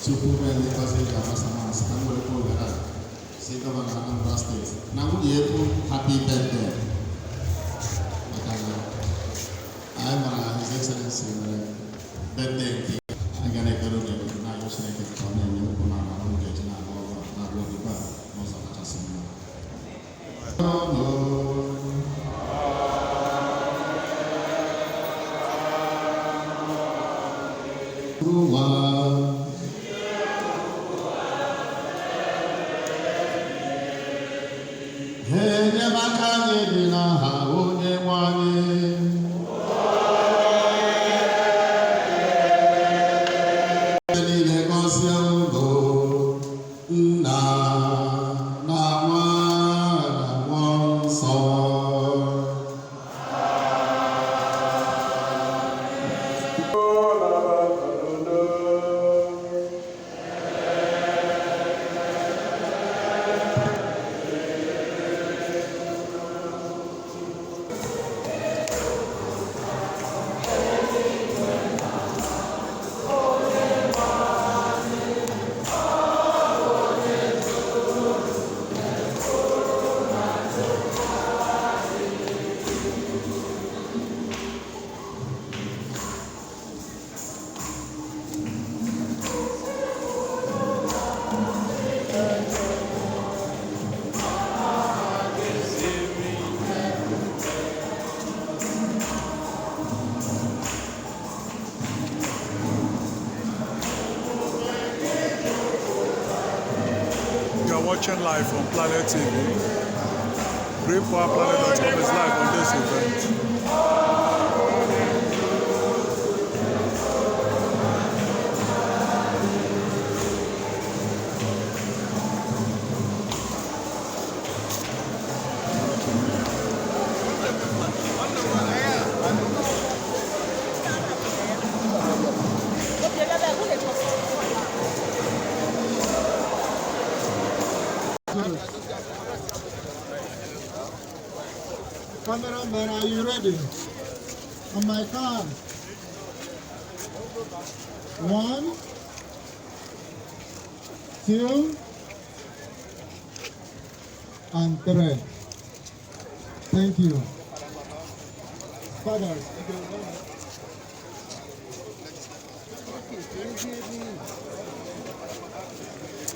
Chukwuma Anambra State. Now happy birthday. I'm His Excellency birthday. I'm going to go to the United States and anyị dị n'aha onye nwe anyị. Niile gọzie unu Nna na Nwa na Mmụọ Nsọ. Watching live on Planet TV. GreenPowerPlanet.com is live on this event. Cameraman, are you ready? On my count. 1, 2, and 3. Thank you. Fathers.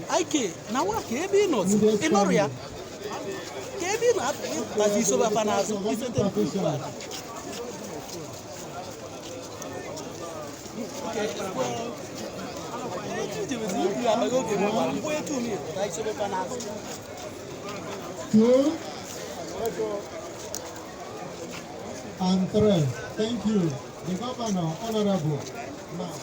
Ike, now what? Kebi not in Oria. Kebi not. As you saw, Panazo, isn't it bad? Two and 3. Thank you. The governor, honorable. Now.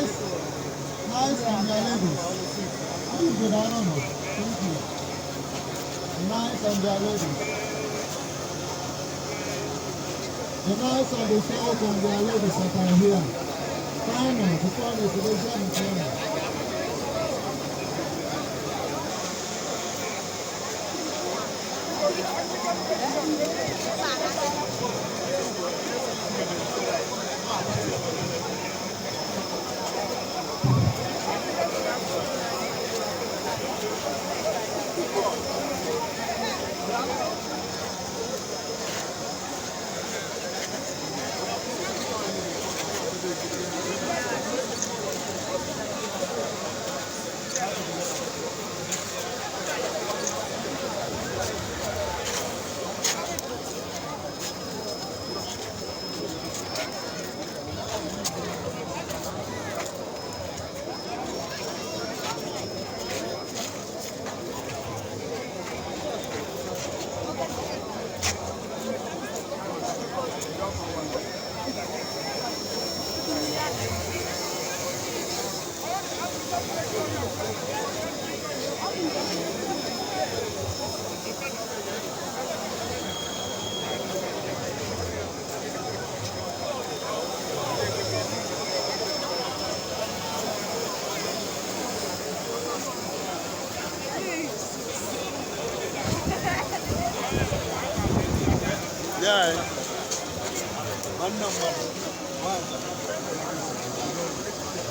Nice and their ladies. Please go down on it. Thank you. Nice and their ladies. The nice and the short and their ladies that are here. Final, before the television is here.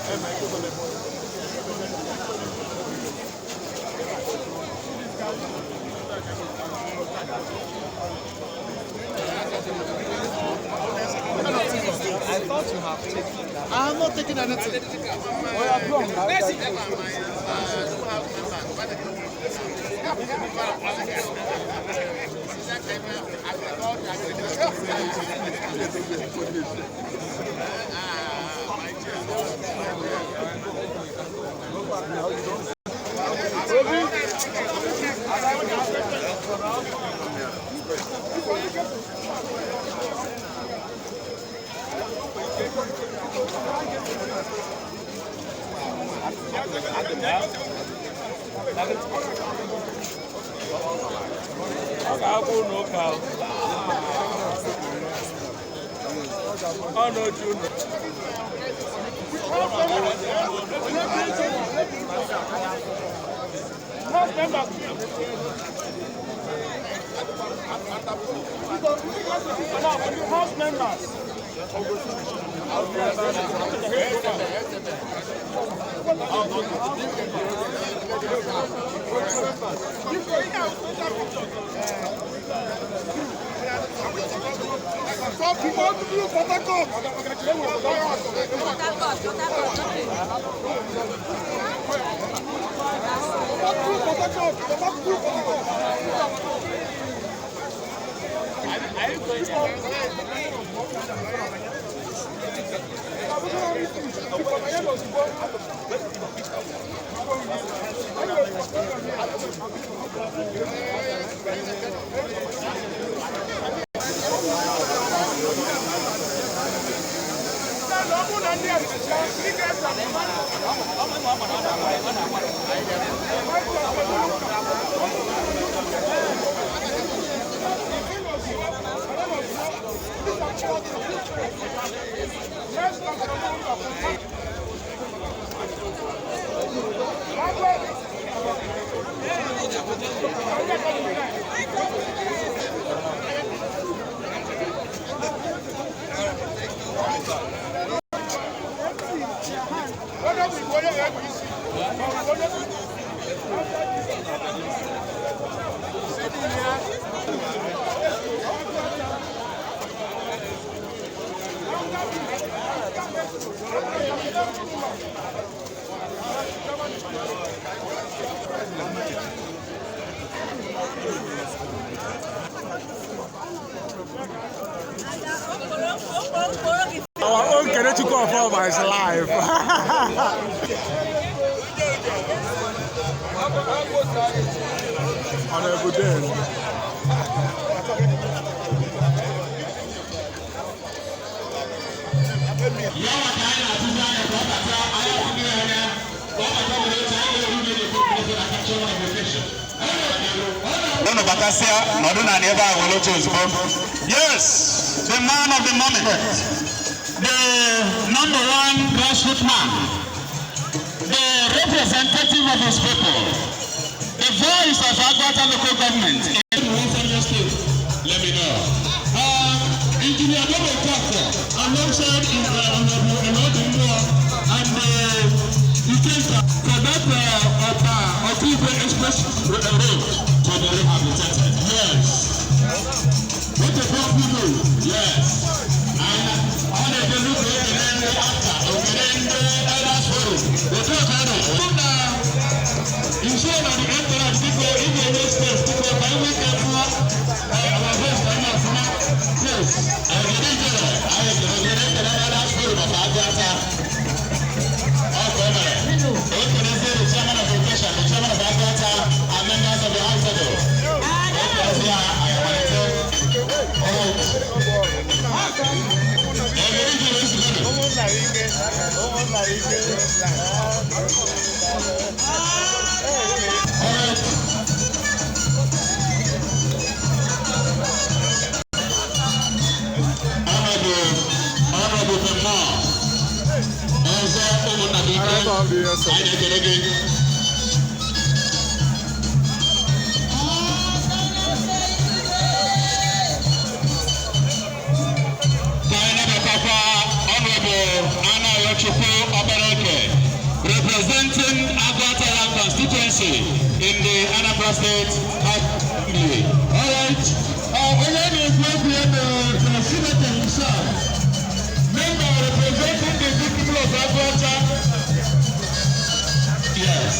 I thought you have taken that. I have not taken anything. Oh no, Junior. House members. Our own Chukwuma is live. On a good day. Yes, the man of the moment, the #1 grassroots man, the representative of his people, the voice of Aguata local government. Let me know. Engineer Okafor, alongside and he came for that Okafor Express road to be rehabilitated. Yes. What the Prof do? Yes. And all the people who are after, elders forum, the talk on it. You saw that the entrance people in the next step, people can we get for our best and our smart place. I get the elders forum of Abuja. The chairman of education, the chairman of Aguata, and members of the House of Chukwuma State happily. All right. My name is the Senator himself, member representing the people of Aguata. Yes.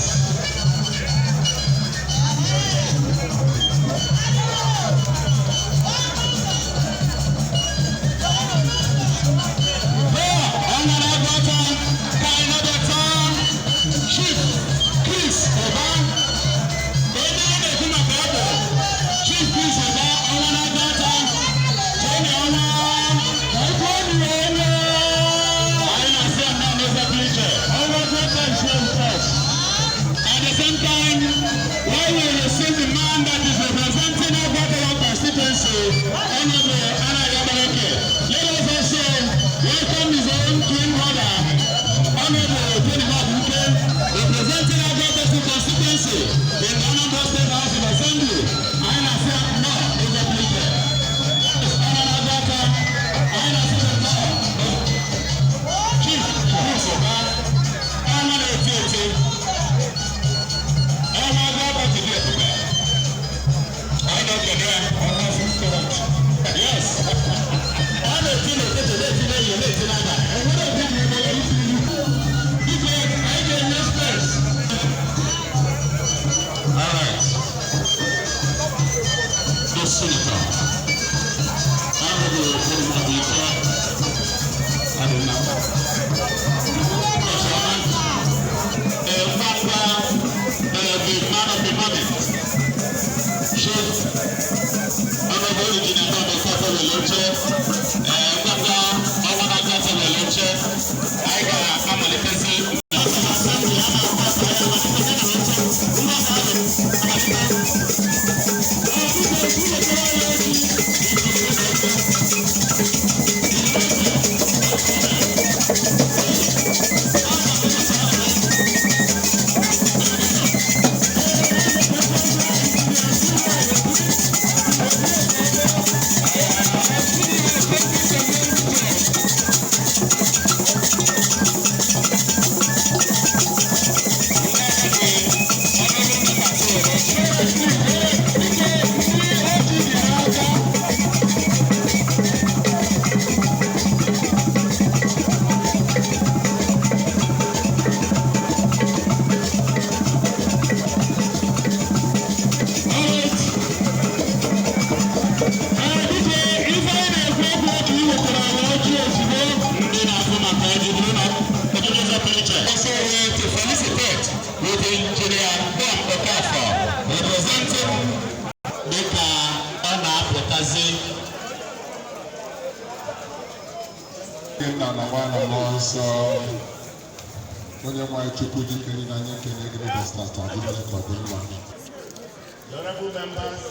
Honorable members,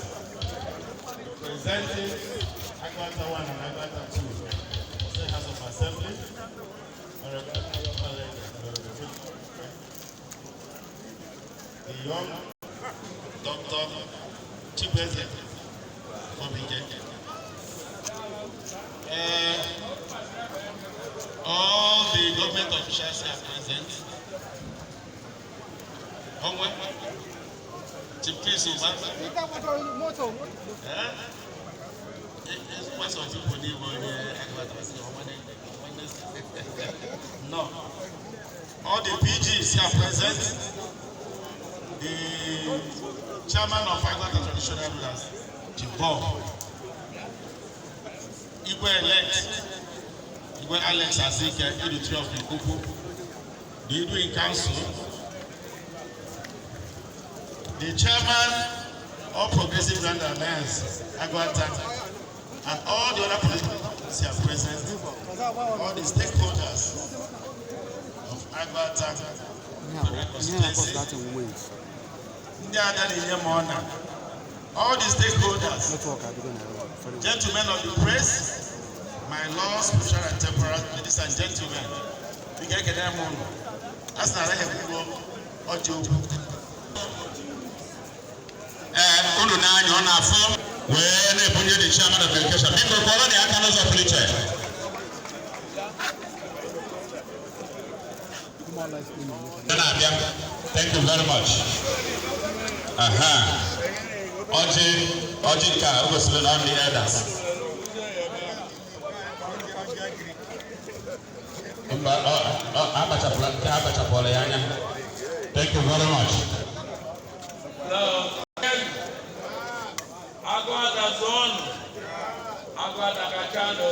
representing Aguata 1 and Aguata 2, State House of Assembly, the young Dr. Chibeze all the government officials are present. Chief Priest Uba. No. All the PGs are present. The chairman of Aguata Traditional Rulers, Chief Bob. Igwe-elect, Igwe Alex Azike, Editor of Igbo-ukwu. The Igbo Council. The chairman of Progressive Grand Alliance, Aguata, and all the other political parties are present, all the stakeholders of Aguata Federal Constituency, all the stakeholders, gentlemen of the press, my law, social and temporal, ladies and gentlemen, we get them on. As I have unu na-anya ọ na-afọ wee na-ebunye the chairman of education. Biko kọrọ na aka n'ụzọ pụrụ iche. Thank you very much. Ọjị nke a gosiri na ndị elders. Abachapụla ya anya. Thank you very much. Aguata zone, Aguata Kachano,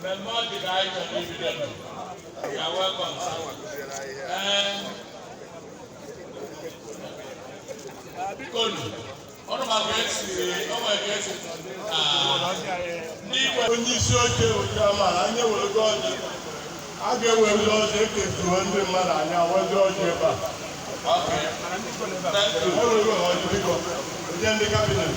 Memodi guys are dividend. You are welcome. Because one of my guests, when you show you Jama, I will go. I get where we lost it to 200 man. I was Georgia. Okay. Thank you. I will go on to go. Then the cabinet.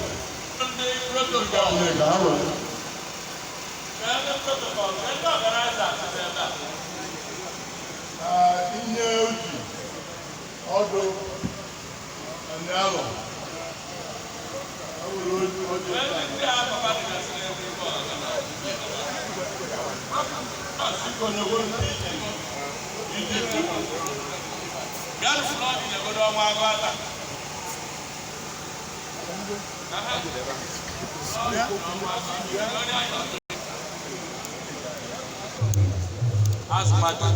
As matter.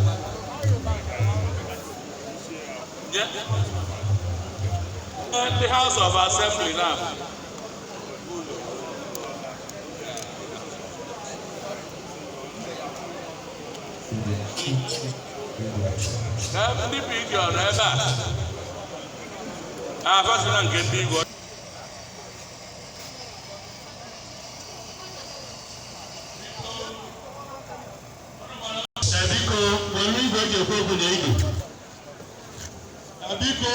Yeah. The House of Assembly now. Ndị pigi ọrụ ebe a fasịna nke ndị Igbo. Biko,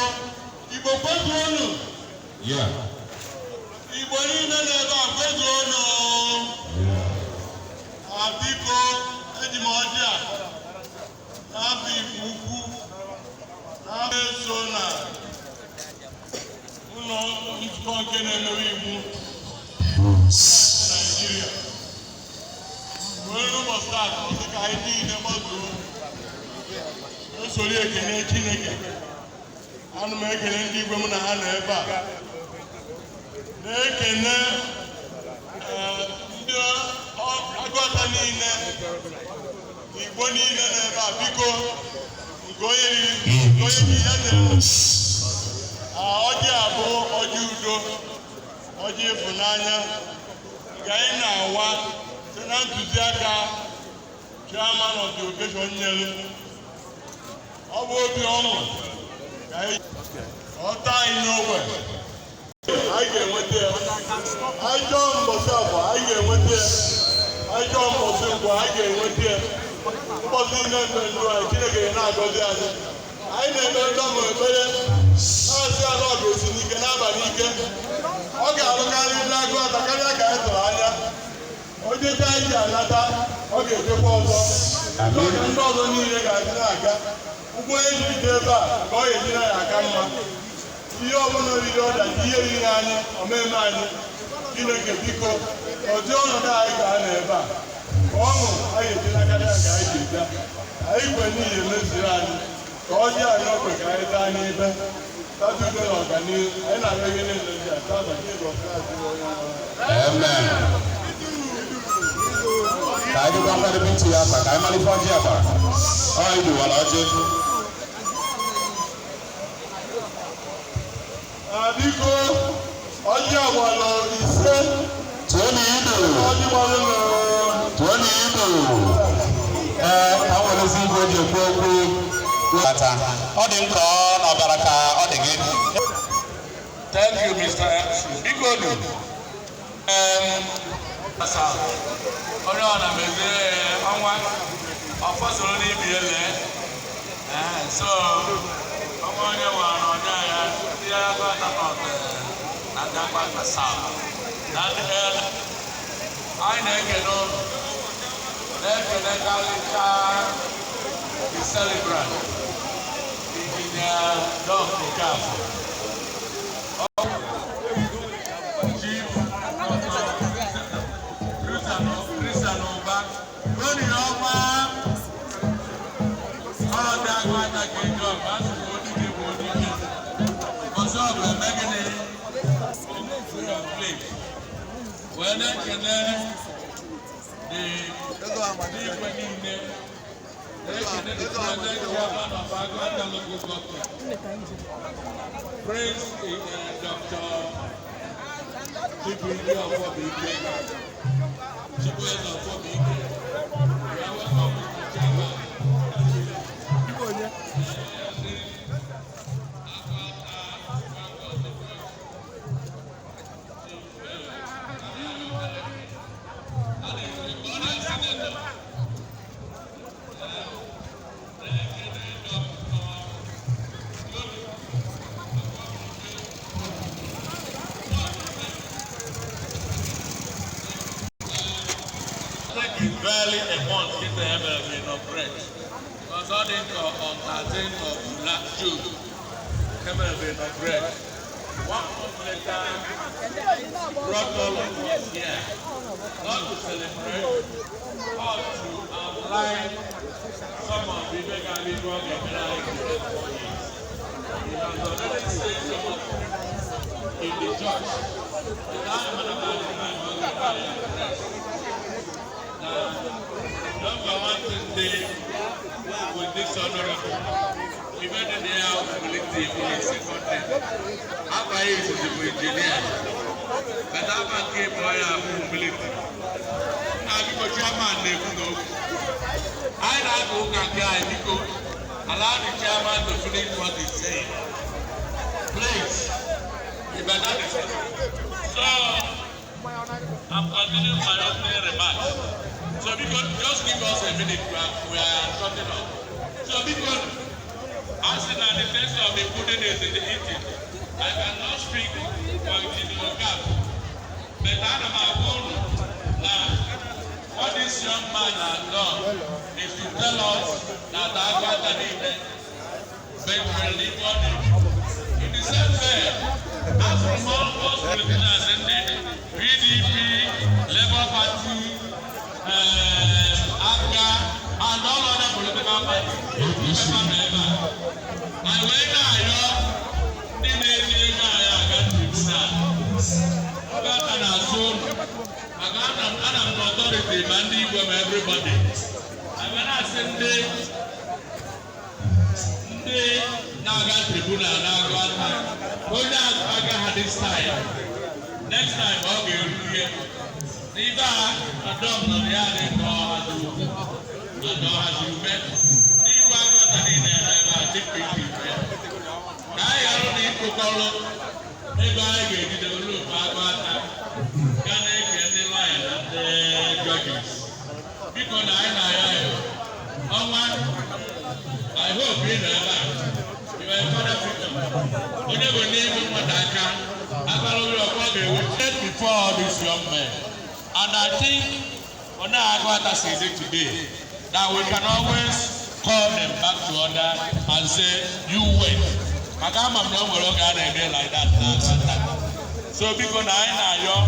Igbo kwetu unu. Yeah. Igbo niile na-ebe a kwetu unu. Biko, eji m ọjị a na-abụ Igbo-ukwu na-eso na ụlọ nzukọ nke na-emewe iwu Nigeria. Wee n'ụbọchị taa, dịka anyị niile gbazuo, esori ekene Chineke. Ana m ekele ndị Igwe m na ha nọ ebe a. Na-ekene ndị Aguata niile, Igbo niile nọ ebe a. Biko, nke onye ji ya na-elu. Ọjị a bụ ọjị udo, ọjị ịfụnanya, nke anyị na-awa site na ntụziaka Chairman of the occasion nyere. Ọ bụ obi ọṅụ ọta anyị n'ogbe anyị ga-enweta ya. Anyị chọọ mbọsị abụọ anyị ga-enweta ya. Anyị chọọ mbọsị mbụ anyị ga-enweta ya. Mbọsị niile ndụ ndụ anyị Chineke na-agọzi anyị. Anyị na-eme ndị ọmụ ekpere na-asị ala ọ ga-esi n'ike n'abalị ike. Ọ ga-alụkarị ndị Aguata karịa ka anyị tụrụ anya. Onye ka anyị ji anata ọ ga-echekwa ọzọ. Ndị ọzọ niile ga-adị na-aga. Ụgbọ elu ide ebe a ka ọ ga-eji na ya aka mma. Ihe ọbụla oriri ọdachi ihe riri anyị omeme anyị Chineke biko ọdị ọnọdụ anyị ga na ebe a ka ọṅụ anyị eji n'aka ya ka anyị ga-ebịa. Anyị kwe n'ihi emeziri anyị ka ọ dị anyị okwe ka anyị daa n'ibe tatudo na ọganihu. Anyị na-arịọ ihe niile ndị a tata Jizọs Kraịst bụ onye nwe. Amen. Ka anyị dịkwa mmadụ bụ ntị ya akpa ka anyị malite ọjị akpa. Ọ iduwala ọjị. Biko, ọjị agbala ise. Tụọ n'idu. Ọjị gbara Tụọ n'idu. Awelezi igwe ji ekwu okwu. Ọ dị nkọ na ọbara ka ọ dị gị. Thank you, Mr. Bikodu. Onye ọ na-emezi ọnwa ọfọsoro n'ibi ele. So, ọnwa onye nwere ọnya ya ndị Aguata North na ndị Aguata South. Na ndị anyị na-ekene ụlọ na-ekenekarịcha the celebrant Injinia Prof. Okafor. Praise Dr. Chukwuma of Abuja. Chukwuma of Abuja. Welcome, Mr. Chairman. Barely a month in the Emirates of bread. Because all this on 13th of June, Emirates of bread. 1 month later, brought all of us here, not to celebrate, but to outline some of the mega legal employees. He has already said some of in the church. Number one today with this honorable, even in the house ability for a second day. After he is the engineer, but after came by our mobility. Now you go chairman, they go. I now go guy because allow the chairman to finish what he's saying. Please, you better listen. So I'm continuing my opening remarks. So because just give us a minute, we are shutting up. So because as in the sense of the pudding is in the eating, I cannot speak for the gap. But I'm what this young man has done is to tell us that Aguata Federal Constituency in the same way as from all those politicians in the PDP, Labour Party, Afghan, and all other political parties. I went out, the nation I got an authority demanding from everybody. And when I said they now got tribunal, now got time. I got this time. Next time, I'll be here. Neither a dog nor the other nor has you met. Neither I got an in there, I think people. I don't need to call up. Maybe I get it a look. I got can I get the line and the judges? Because I hope you know that. You are a father victim. You never name what I can. I will said before this young man. And I think on Aguata says it today that we can always call them back to order and say, you wait. I can't remember like that. So because I know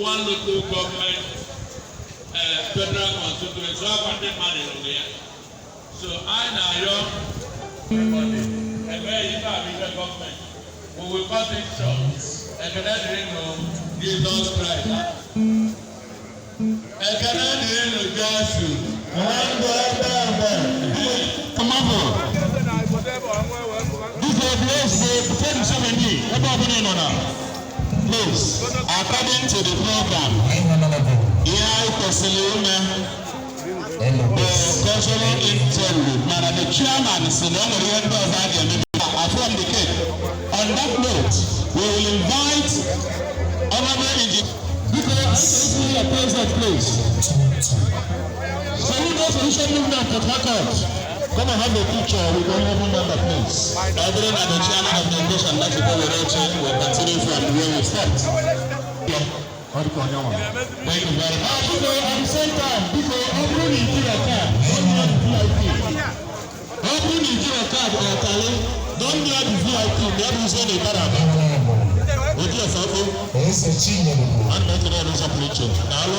one local government federal constituency, so I want money on there. So I know a very big government. We will cut it short. I cannot know Jesus Christ. I cannot know Joshua. Come on. Please, according to the program, cultural interlude. Now the chairman is from the Cape. On that note, we will invite honorable engineer. Please. Soludo Solution Movement Port Harcourt. Come and have a picture with honorable member, please. Other than the chairman of the nation, that you will continue from where we start. Thank you very much. At the same time, because open Nigeria card, don't near the VIP. Open Nigeria card, don't near the VIP. There is any baraba. What is it? It's a chin. I'm not going to support you. Now,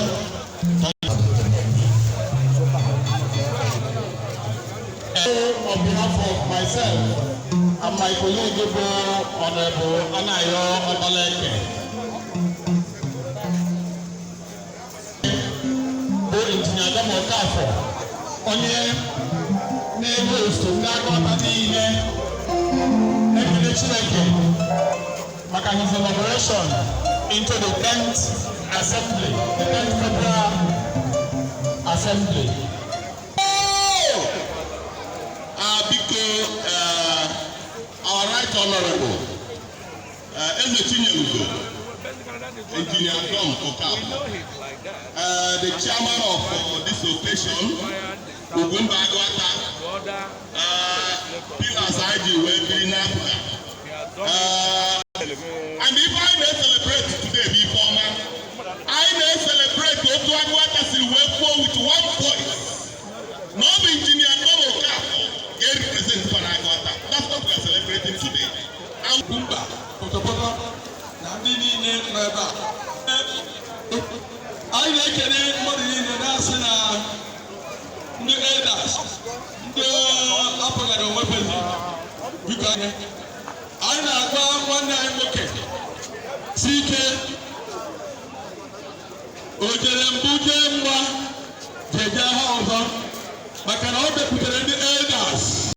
on behalf of myself and my colleague Honorable Anayo Obaleke, who Engineer Okafor, onye na-ebe ostu ndị Aguata niile ekele Chineke maka his inauguration into the 10th Assembly, the 10th Federal Assembly. Our right honorable, Engineer Okafor, the chairman of this occasion, Chukwuma Aguata, pillars IG will be in Abuja. And if I may celebrate today before man, I may celebrate Otu Aguata Silwefo with one voice. No engineer Okafor can represent for Aguata. That's what we are celebrating today. And Kumba, Otopoto, Nandini Neba. I like a name more than the national. The elders, the upper weapons, because I know one night okay. CK Ojerembujemwa, Jeja House, but can all be put in the elders.